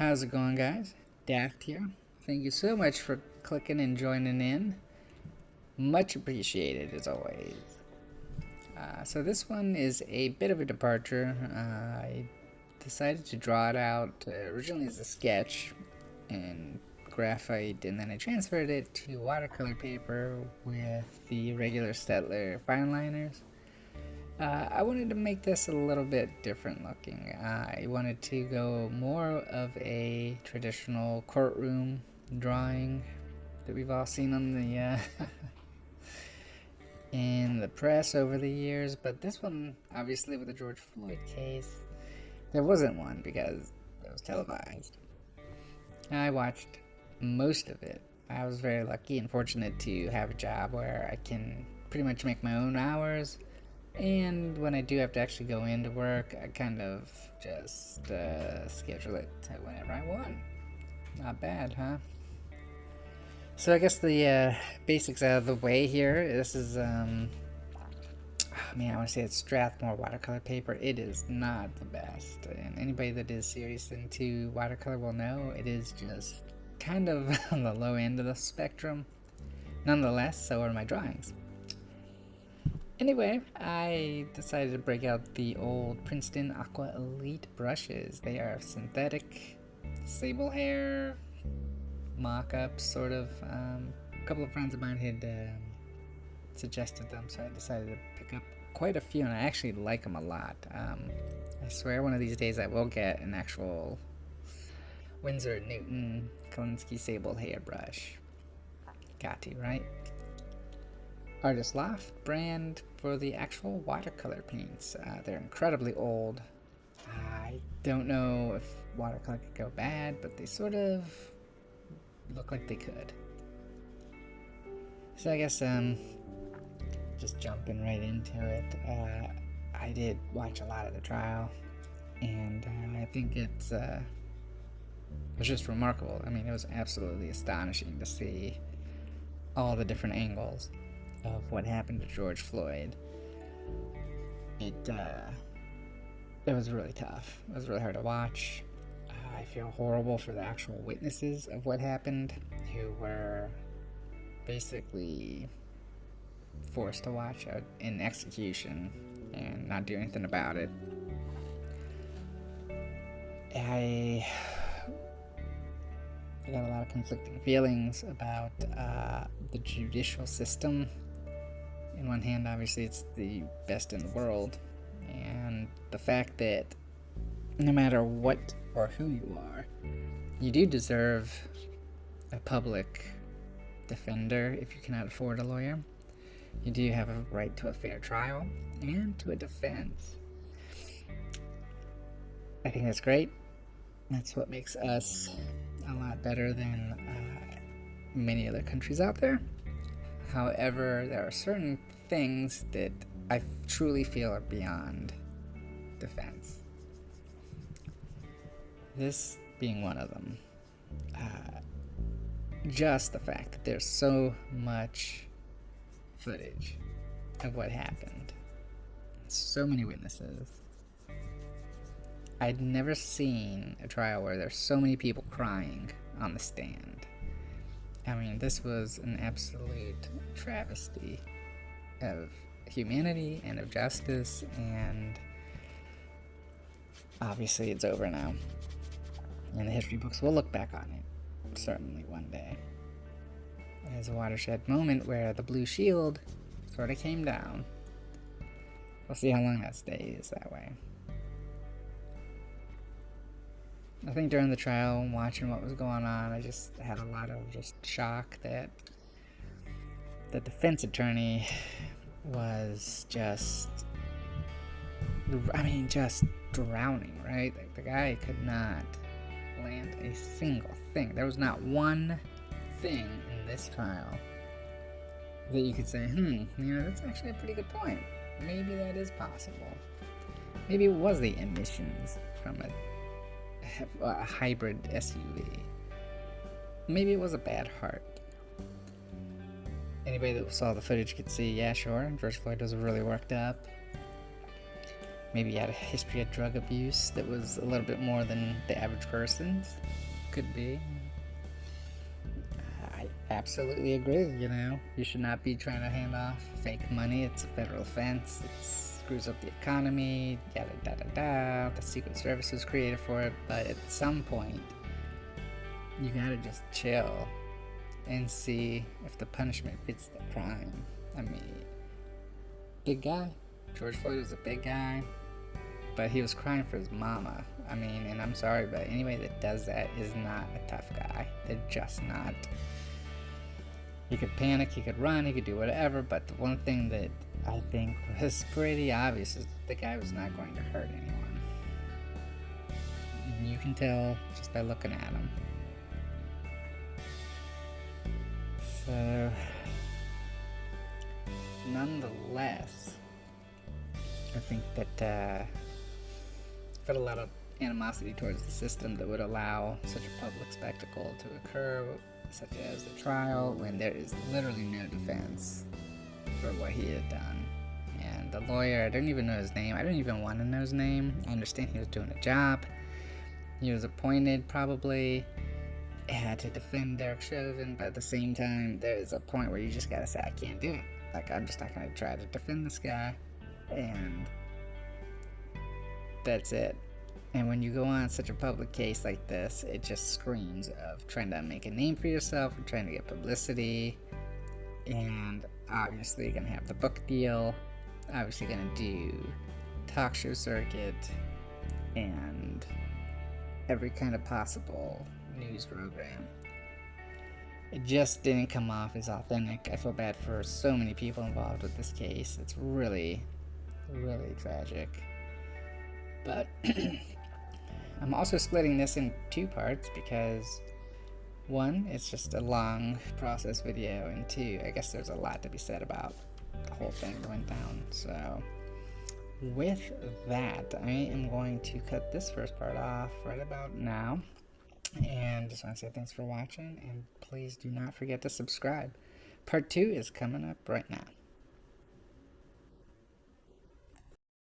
How's it going, guys? DAF'D here. Thank you so much for clicking and joining in. Much appreciated, as always. So this one is a bit of a departure. I decided to draw it out originally as a sketch in graphite, and then I transferred it to watercolor paper with the regular Stettler fine liners. I wanted to make this a little bit different looking. I wanted to go more of a traditional courtroom drawing that we've all seen on the in the press over the years, but this one, obviously with the George Floyd case, there wasn't one because it was televised. I watched most of it. I was very lucky and fortunate to have a job where I can pretty much make my own hours. And when I do have to actually go into work, I kind of just schedule it to whenever I want. Not bad, huh? So I guess the basics out of the way here. This is, I want to say it's Strathmore watercolor paper. It is not the best. And anybody that is serious into watercolor will know it is just kind of on the low end of the spectrum. Nonetheless, so are my drawings. Anyway, I decided to break out the old Princeton Aqua Elite brushes. They are synthetic sable hair mock-ups, sort of. A couple of friends of mine had suggested them, so I decided to pick up quite a few, and I actually like them a lot. I swear one of these days I will get an actual Winsor & Newton Kolinsky sable hair brush. Got to, right? Artist Loft brand for the actual watercolor paints. They're incredibly old. I don't know if watercolor could go bad, but they sort of look like they could. So I guess just jumping right into it. I did watch a lot of the trial, and I think it was just remarkable. I mean, it was absolutely astonishing to see all the different angles of what happened to George Floyd. It was really tough. It was really hard to watch. I feel horrible for the actual witnesses of what happened, who were basically forced to watch an execution and not do anything about it. I got a lot of conflicting feelings about the judicial system. In one hand, obviously, it's the best in the world, and the fact that no matter what or who you are, you do deserve a public defender if you cannot afford a lawyer. You do have a right to a fair trial and to a defense. I think that's great. That's what makes us a lot better than many other countries out there. However, there are certain things that I truly feel are beyond defense. This being one of them. Just the fact that there's so much footage of what happened. So many witnesses. I'd never seen a trial where there's so many people crying on the stand. I mean, this was an absolute travesty of humanity and of justice, and obviously it's over now. And the history books will look back on it, certainly one day, as a watershed moment where the blue shield sort of came down. We'll see how long that stays that way. I think during the trial, watching what was going on, I just had a lot of just shock that the defense attorney was just drowning, right? Like, the guy could not land a single thing. There was not one thing in this trial that you could say, that's actually a pretty good point. Maybe that is possible. Maybe it was the emissions from a hybrid SUV. Maybe it was a bad heart. Anybody that saw the footage could see, yeah, sure, George Floyd was really worked up. maybe he had a history of drug abuse that was a little bit more than the average person's. Could be. I absolutely agree, You should not be trying to hand off fake money. It's a federal offense. It screws up the economy, yada da da da. The Secret Service was created for it, but at some point, you gotta just chill and see if the punishment fits the crime. I mean, big guy. George Floyd was a big guy, but he was crying for his mama. I mean, and I'm sorry, but anybody that does that is not a tough guy. They're just not. He could panic, he could run, he could do whatever, but the one thing that I think was pretty obvious is the guy was not going to hurt anyone. And you can tell just by looking at him. So, nonetheless, I think that I felt a lot of animosity towards the system that would allow such a public spectacle to occur, such as the trial, when there is literally no defense for what he had done. And the lawyer, I don't even know his name. I don't even want to know his name. I understand he was doing a job. He was appointed probably to defend Derek Chauvin, but at the same time, there's a point where you just gotta say, I can't do it. Like, I'm just not gonna try to defend this guy, and that's it. And when you go on such a public case like this, it just screams of trying to make a name for yourself, and trying to get publicity, and obviously you're gonna have the book deal, obviously gonna do talk show circuit, and every kind of possible news program. It just didn't come off as authentic. I feel bad for so many people involved with this case. It's really, really tragic. But I'm also splitting this in two parts because one, it's just a long process video, and two, I guess there's a lot to be said about the whole thing that went down. So with that, I am going to cut this first part off right about now. And just want to say thanks for watching, and please do not forget to subscribe. Part 2 is coming up right now.